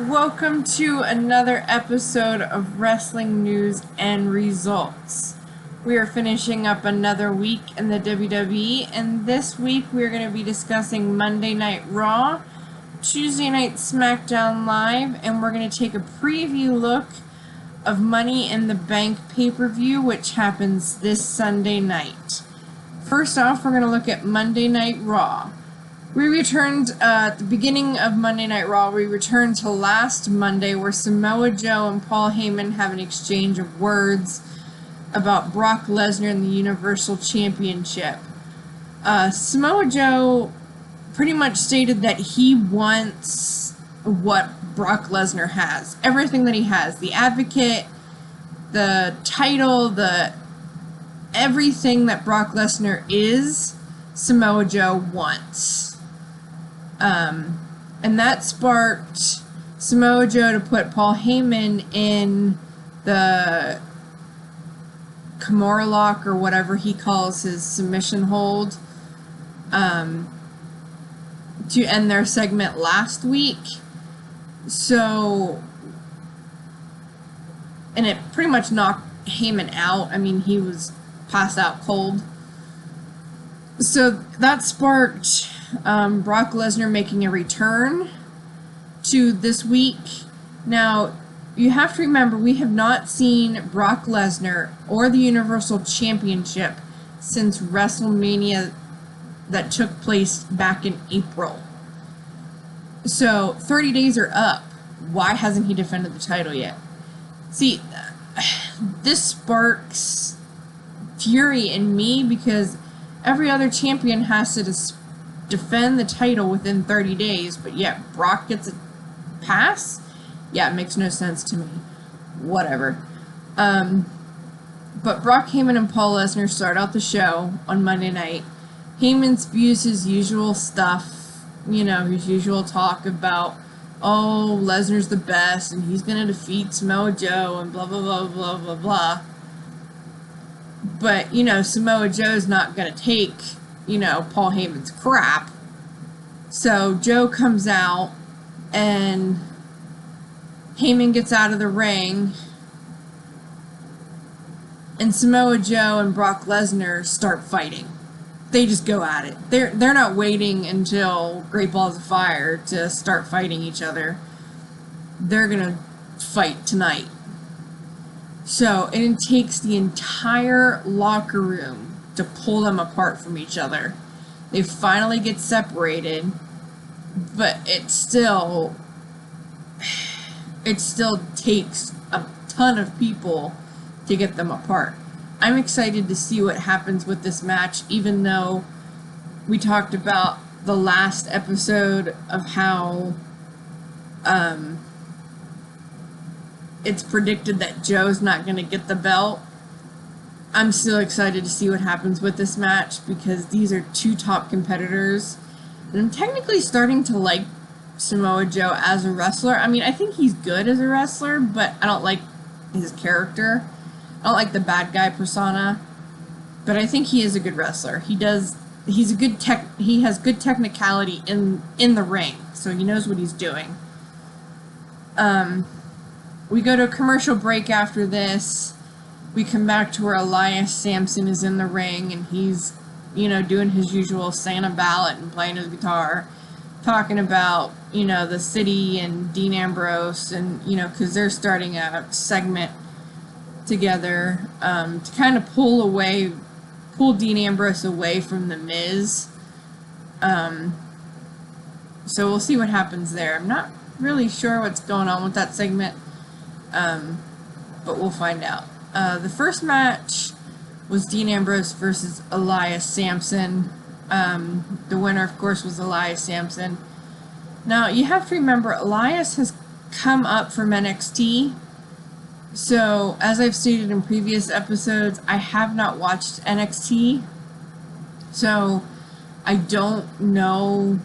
Welcome to another episode of Wrestling News and Results. We are finishing up another week in the WWE, and this week we're going to be discussing Monday Night Raw, Tuesday Night Smackdown Live, and we're going to take a preview look of Money in the Bank pay-per-view, which happens this Sunday night. First off, we're going to look at Monday Night Raw. We returned at the beginning of Monday Night Raw. We returned to last Monday where Samoa Joe and Paul Heyman have an exchange of words about Brock Lesnar and the Universal Championship. Samoa Joe pretty much stated that he wants what Brock Lesnar has. Everything that he has. The Advocate, the title, everything that Brock Lesnar is, Samoa Joe wants. And that sparked Samoa Joe to put Paul Heyman in the Kimura lock, or whatever he calls his submission hold, to end their segment last week. So, and it pretty much knocked Heyman out. I mean, he was passed out cold. So that sparked Brock Lesnar making a return to this week. Now, you have to remember, we have not seen Brock Lesnar or the Universal Championship since WrestleMania that took place back in April. So, 30 days are up. Why hasn't he defended the title yet? See, this sparks fury in me because every other champion has to defend the title within 30 days, but yet Brock gets a pass? Yeah, it makes no sense to me. Whatever. But Brock Heyman and Paul Lesnar start out the show on Monday night. Heyman spews his usual stuff, his usual talk about, oh, Lesnar's the best, and he's going to defeat Samoa Joe, and blah, blah, blah, blah, blah, blah. But, Samoa Joe's not going to take, Paul Heyman's crap. So Joe comes out, and Heyman gets out of the ring, and Samoa Joe and Brock Lesnar start fighting. They just go at it. They're not waiting until Great Balls of Fire to start fighting each other. They're going to fight tonight. So, it takes the entire locker room to pull them apart from each other. They finally get separated, but it still takes a ton of people to get them apart. I'm excited to see what happens with this match, even though we talked about the last episode of how it's predicted that Joe's not going to get the belt. I'm still excited to see what happens with this match because these are two top competitors. And I'm technically starting to like Samoa Joe as a wrestler. I mean, I think he's good as a wrestler, but I don't like his character. I don't like the bad guy persona. But I think he is a good wrestler. He has good technicality in the ring, so he knows what he's doing. We go to a commercial break after this. We come back to where Elias Sampson is in the ring, and he's, doing his usual Santa ballot and playing his guitar, talking about, the city and Dean Ambrose, and, because they're starting a segment together to kind of pull Dean Ambrose away from The Miz. So we'll see what happens there. I'm not really sure what's going on with that segment. But we'll find out. The first match was Dean Ambrose versus Elias Sampson. The winner, of course, was Elias Sampson. Now, you have to remember, Elias has come up from NXT. So, as I've stated in previous episodes, I have not watched NXT. So, I don't know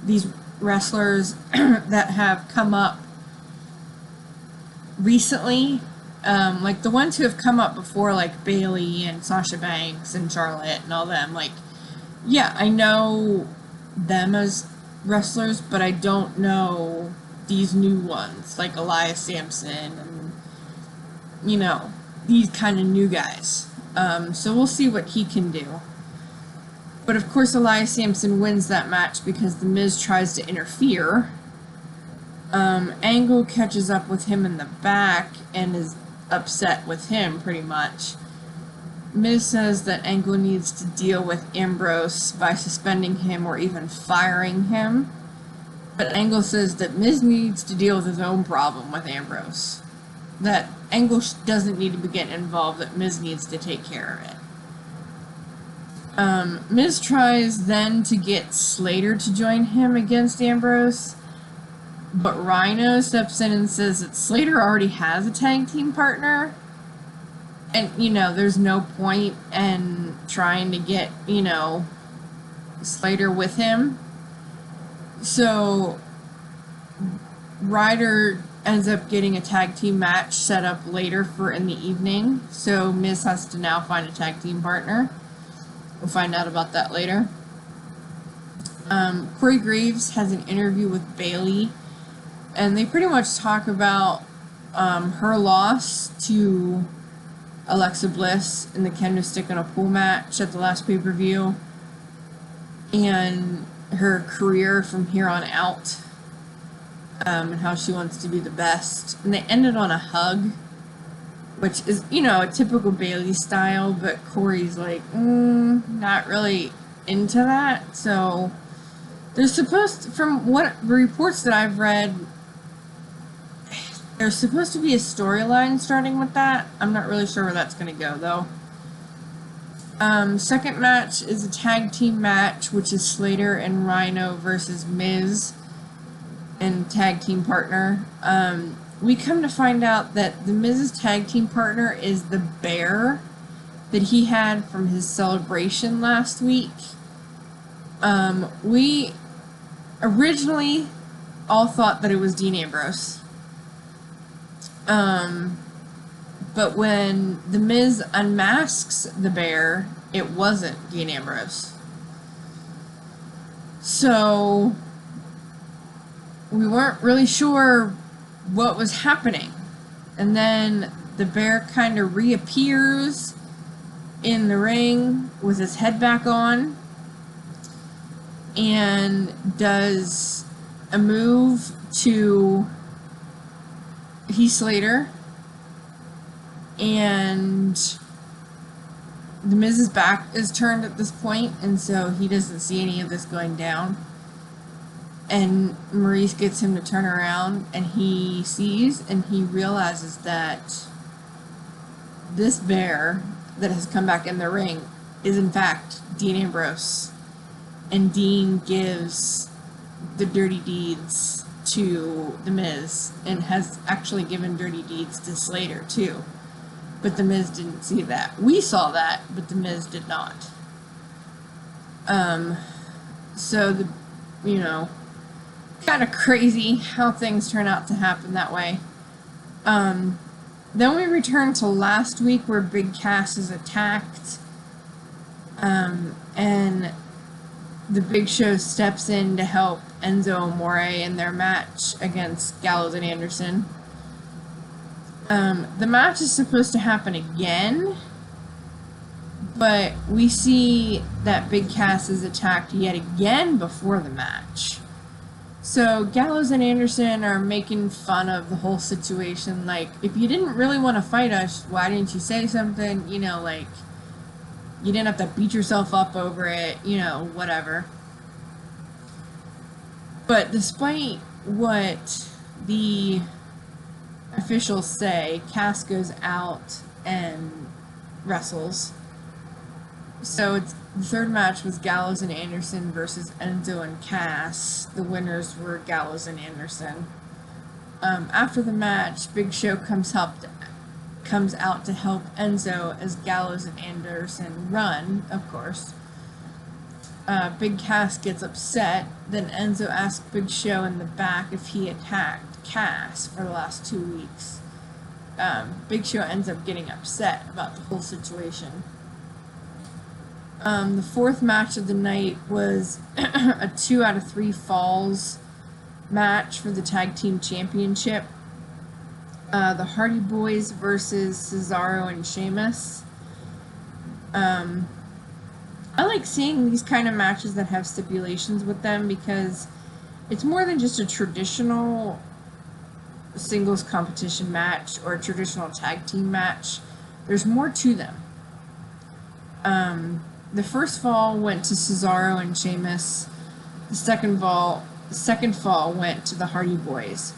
these wrestlers that have come up recently, like the ones who have come up before, like Bayley and Sasha Banks and Charlotte and all them. Like, yeah, I know them as wrestlers, but I don't know these new ones, like Elias, Sampson, and, you know, these kind of new guys. So we'll see what he can do. But of course, Elias Sampson wins that match because The Miz tries to interfere. Angle catches up with him in the back and is upset with him, pretty much. Miz says that Angle needs to deal with Ambrose by suspending him or even firing him. But Angle says that Miz needs to deal with his own problem with Ambrose. That Angle doesn't need to get involved, that Miz needs to take care of it. Miz tries then to get Slater to join him against Ambrose, but Rhino steps in and says that Slater already has a tag team partner, and, you know, there's no point in trying to get, you know, Slater with him. So Ryder ends up getting a tag team match set up later for in the evening, so Miz has to now find a tag team partner. We'll find out about that later. Corey Graves has an interview with Bayley, and they pretty much talk about her loss to Alexa Bliss in the Candlestick in a Pool match at the last pay-per-view, and her career from here on out, and how she wants to be the best. And they ended on a hug, which is, you know, a typical Bayley style, but Corey's like, not really into that. So there's supposed to, from what the reports that I've read, there's supposed to be a storyline starting with that. I'm not really sure where that's going to go, though. Second match is a tag team match, which is Slater and Rhino versus Miz and tag team partner. We come to find out that the Miz's tag team partner is the bear that he had from his celebration last week. We originally all thought that it was Dean Ambrose. But when the Miz unmasks the bear, it wasn't Dean Ambrose. So we weren't really sure what was happening. And then the bear kind of reappears in the ring with his head back on and does a move to Heath Slater, and the Miz's back is turned at this point, and so he doesn't see any of this going down. And Maurice gets him to turn around, and he sees and he realizes that this bear that has come back in the ring is in fact Dean Ambrose. And Dean gives the dirty deeds to the Miz and has actually given dirty deeds to Slater too. But the Miz didn't see that. We saw that, but the Miz did not. So the, you know, kind of crazy how things turn out to happen that way. Then we return to last week where Big Cass is attacked, and the Big Show steps in to help Enzo Amore in their match against Gallows and Anderson. The match is supposed to happen again, but we see that Big Cass is attacked yet again before the match. So Gallows and Anderson are making fun of the whole situation, like, if you didn't really want to fight us, why didn't you say something? You know, like, you didn't have to beat yourself up over it, you know, whatever. But despite what the officials say, Cass goes out and wrestles. So it's the third match was Gallows and Anderson versus Enzo and Cass. The winners were Gallows and Anderson. After the match, Big Show comes out to help Enzo as Gallows and Anderson run, of course. Big Cass gets upset. Then Enzo asks Big Show in the back if he attacked Cass for the last 2 weeks. Big Show ends up getting upset about the whole situation. The fourth match of the night was a 2 out of 3 falls match for the Tag Team Championship. The Hardy Boys versus Cesaro and Sheamus. I like seeing these kind of matches that have stipulations with them because it's more than just a traditional singles competition match or a traditional tag team match. There's more to them. The first fall went to Cesaro and Sheamus. The second fall went to the Hardy Boys.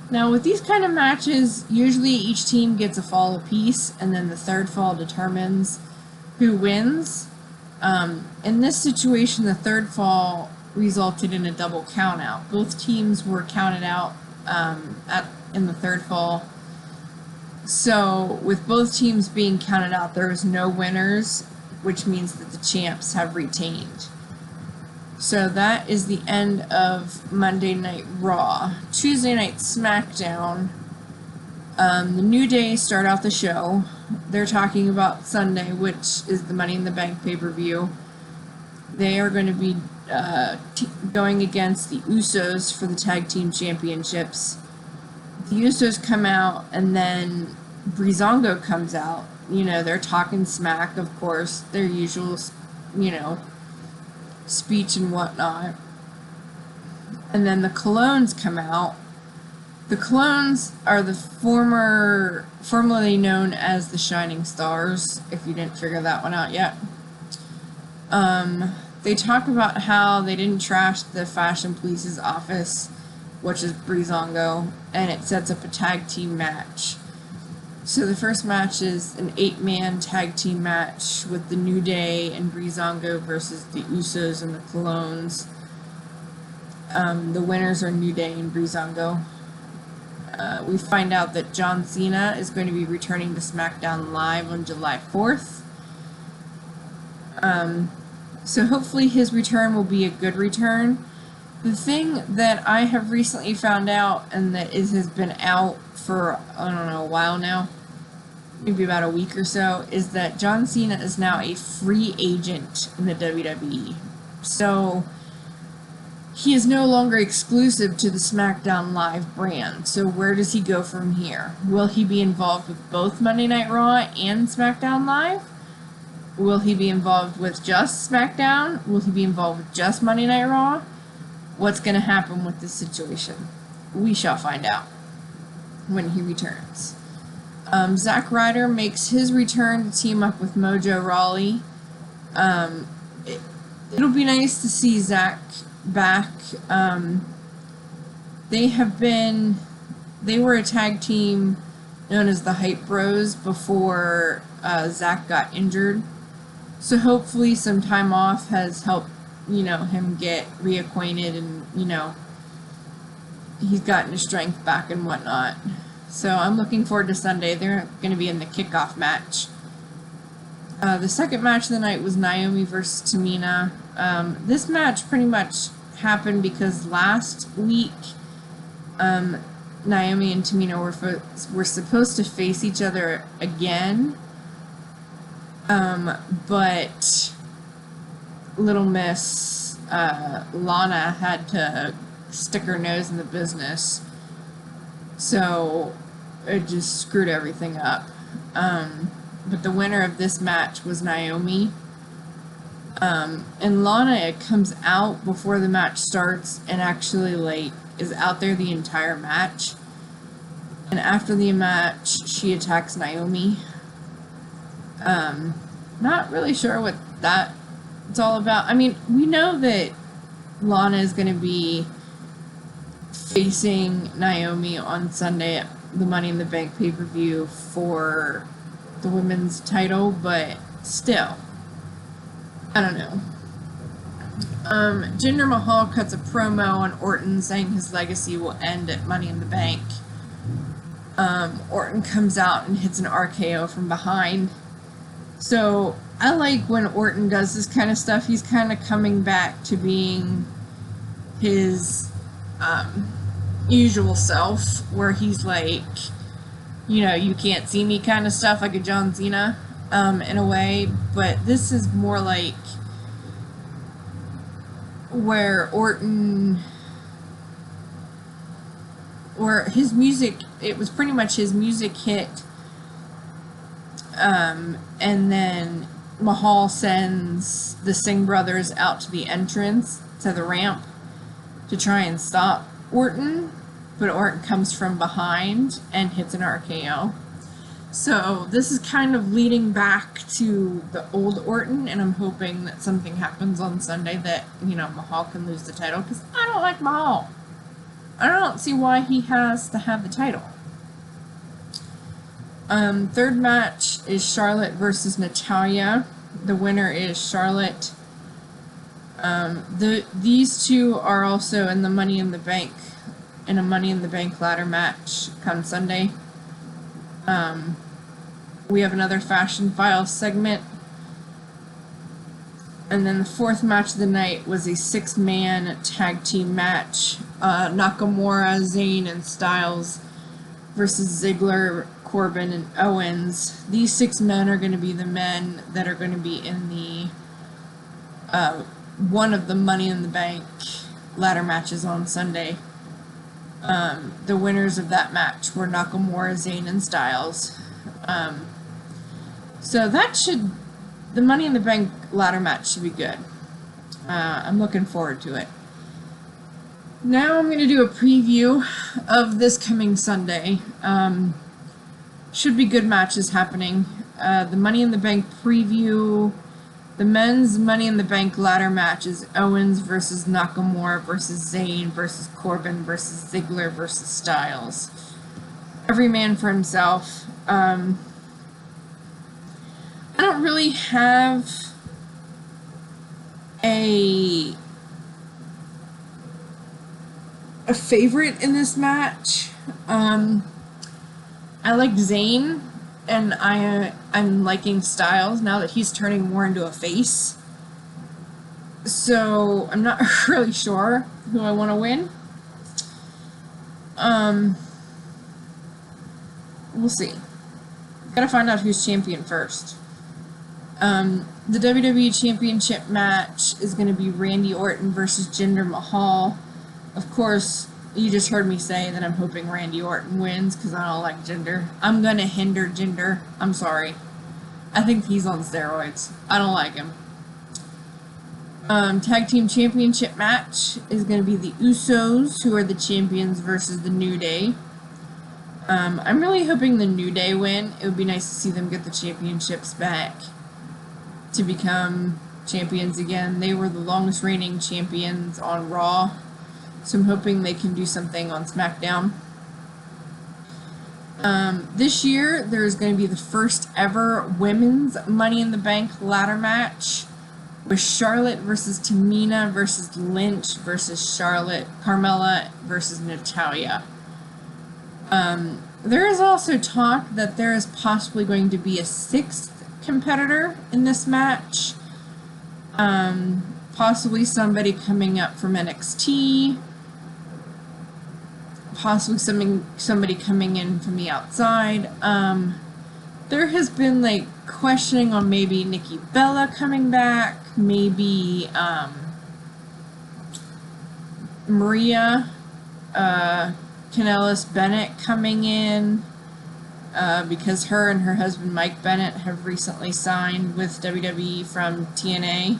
Now, with these kind of matches, usually each team gets a fall apiece, and then the third fall determines who wins. In this situation, the third fall resulted in a double countout. Both teams were counted out in the third fall. So, with both teams being counted out, there was no winners, which means that the champs have retained. So that is the end of Monday Night Raw. Tuesday Night Smackdown. The New Day start out the show. They're talking about Sunday, which is the Money in the Bank pay-per-view. They are going to be going against the Usos for the Tag Team Championships. The Usos come out, and then Breezango comes out. You know, they're talking smack, of course, their usual, speech and whatnot. And then the Colognes come out. The Colognes are the formerly known as the Shining Stars, if you didn't figure that one out yet. They talk about how they didn't trash the Fashion Police's office, which is Breezango, and it sets up a tag team match. So the first match is an 8-man tag team match with the New Day and Breezango versus the Usos and the Colognes. The winners are New Day and Breezango. We find out that John Cena is going to be returning to Smackdown Live on July 4th. So hopefully his return will be a good return. The thing that I have recently found out, and that has been out for, I don't know, a while now, maybe about a week or so, is that John Cena is now a free agent in the WWE. So he is no longer exclusive to the SmackDown Live brand. So where does he go from here? Will he be involved with both Monday Night Raw and SmackDown Live? Will he be involved with just SmackDown? Will he be involved with just Monday Night Raw? What's going to happen with this situation? We shall find out when he returns. Zack Ryder makes his return to team up with Mojo Rawley. It'll be nice to see Zack back. They were a tag team known as the Hype Bros before Zack got injured. So hopefully some time off has helped, him get reacquainted and, he's gotten his strength back and whatnot. So I'm looking forward to Sunday. They're going to be in the Kickoff Match. The second match of the night was Naomi versus Tamina. This match pretty much happened because last week Naomi and Tamina were supposed to face each other again, but Little Miss Lana had to stick her nose in the business, so it just screwed everything up. But the winner of this match was Naomi. And Lana comes out before the match starts and actually is out there the entire match. And after the match, she attacks Naomi. Not really sure what it's all about. I mean, we know that Lana is going to be facing Naomi on Sunday at the Money in the Bank pay-per-view for the women's title, but still, I don't know. Jinder Mahal cuts a promo on Orton saying his legacy will end at Money in the Bank. Orton comes out and hits an RKO from behind. So I like when Orton does this kind of stuff. He's kind of coming back to being his usual self, where he's like, you can't see me kind of stuff, like a John Cena in a way. But this is more like where Orton or his music, it was pretty much his music hit, and then Mahal sends the Singh brothers out to the entrance, to the ramp, to try and stop Orton, but Orton comes from behind and hits an RKO. So this is kind of leading back to the old Orton, and I'm hoping that something happens on Sunday that, you know, Mahal can lose the title, because I don't like Mahal. I don't see why he has to have the title. Third match is Charlotte versus Natalya. The winner is Charlotte. These two are also in the Money in the Bank, in a Money in the Bank ladder match come Sunday. We have another Fashion Files segment. And then the fourth match of the night was a 6-man tag team match. Nakamura, Zayn, and Styles versus Ziggler, Corbin, and Owens. These 6 men are going to be the men that are going to be in the one of the Money in the Bank ladder matches on Sunday. The winners of that match were Nakamura, Zayn, and Styles. So that should, the Money in the Bank ladder match should be good. I'm looking forward to it. Now I'm going to do a preview of this coming Sunday. Should be good matches happening. The Money in the Bank preview, the men's Money in the Bank ladder match is Owens versus Nakamura versus Zayn versus Corbin versus Ziggler versus Styles. Every man for himself. I don't really have a favorite in this match. I like Zayn, and I'm liking Styles now that he's turning more into a face. So I'm not really sure who I want to win. We'll see. Gotta find out who's champion first. The WWE Championship match is going to be Randy Orton versus Jinder Mahal. Of course, you just heard me say that I'm hoping Randy Orton wins because I don't like Jinder. I'm going to hinder Jinder. I'm sorry. I think he's on steroids. I don't like him. Tag Team Championship match is going to be the Usos, who are the champions, versus the New Day. I'm really hoping the New Day win. It would be nice to see them get the championships back to become champions again. They were the longest reigning champions on Raw, so I'm hoping they can do something on Smackdown. This year, there's going to be the first ever women's Money in the Bank ladder match with Charlotte versus Tamina versus Lynch versus Charlotte, Carmella versus Natalya. There is also talk that there is possibly going to be a 6th competitor in this match. Possibly somebody coming up from NXT. Possibly somebody coming in from the outside. There has been like questioning on maybe Nikki Bella coming back, maybe Maria Kanellis Bennett coming in, because her and her husband Mike Bennett have recently signed with WWE from TNA.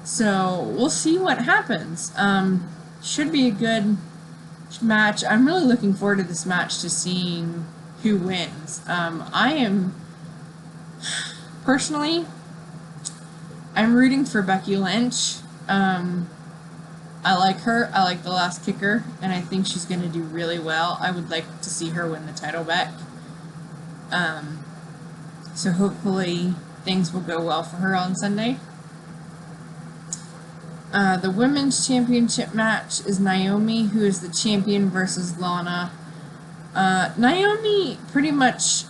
So we'll see what happens. Should be a good match. I'm really looking forward to this match, to seeing who wins. Personally, I'm rooting for Becky Lynch. I like her. I like the Last Kicker, and I think she's going to do really well. I would like to see her win the title back. So hopefully things will go well for her on Sunday. The Women's Championship match is Naomi, who is the champion, versus Lana. Naomi pretty much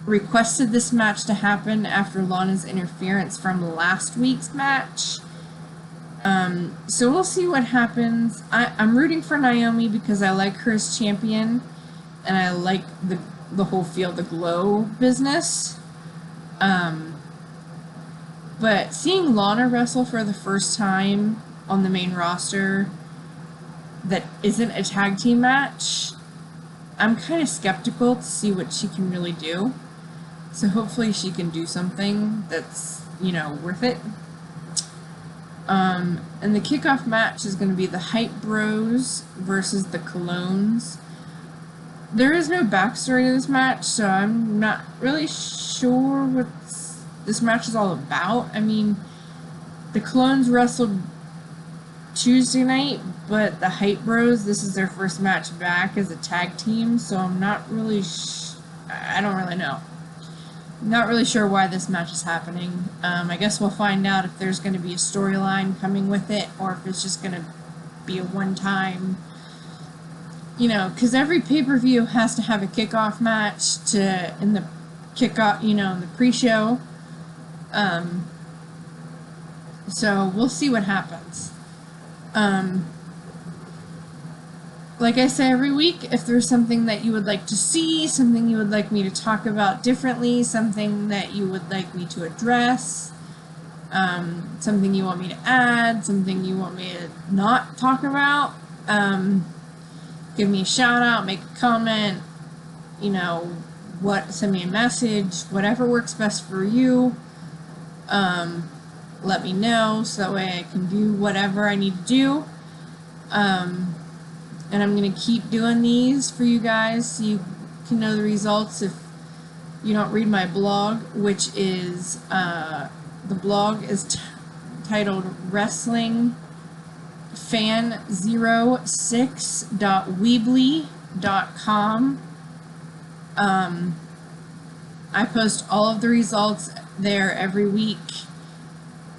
requested this match to happen after Lana's interference from last week's match. So we'll see what happens. I'm rooting for Naomi because I like her as champion, and I like the whole Feel the Glow business. But seeing Lana wrestle for the first time on the main roster that isn't a tag team match I'm kind of skeptical to see what she can really do. So hopefully she can do something that's, you know, worth it. And the kickoff match is going to be the Hype Bros versus the Colognes. There is no backstory to this match, so I'm not really sure what this match is all about. I mean, the Colognes wrestled Tuesday night, but the Hype Bros, this is their first match back as a tag team, so I'm not really I don't really know. Not really sure why this match is happening. I guess we'll find out if there's going to be a storyline coming with it, or if it's just going to be a one-time, you know, because every pay-per-view has to have a kickoff match in the kickoff, you know, in the pre-show. So we'll see what happens. Like I say every week, if there's something that you would like to see, something you would like me to talk about differently, something that you would like me to address, something you want me to add, something you want me to not talk about, give me a shout out, make a comment, you know, send me a message, whatever works best for you. Let me know so that way I can do whatever I need to do. And I'm going to keep doing these for you guys so you can know the results if you don't read my blog, which is, the blog is titled WrestlingFan06.weebly.com. I post all of the results there every week.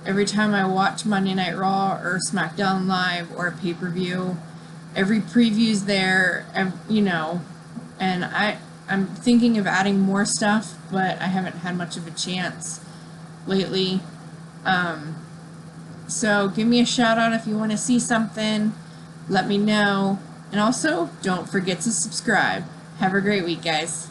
Every time I watch Monday Night Raw or Smackdown Live or a pay-per-view, every preview's there, you know, and I'm thinking of adding more stuff, but I haven't had much of a chance lately. So give me a shout out if you want to see something. Let me know. And also, don't forget to subscribe. Have a great week, guys.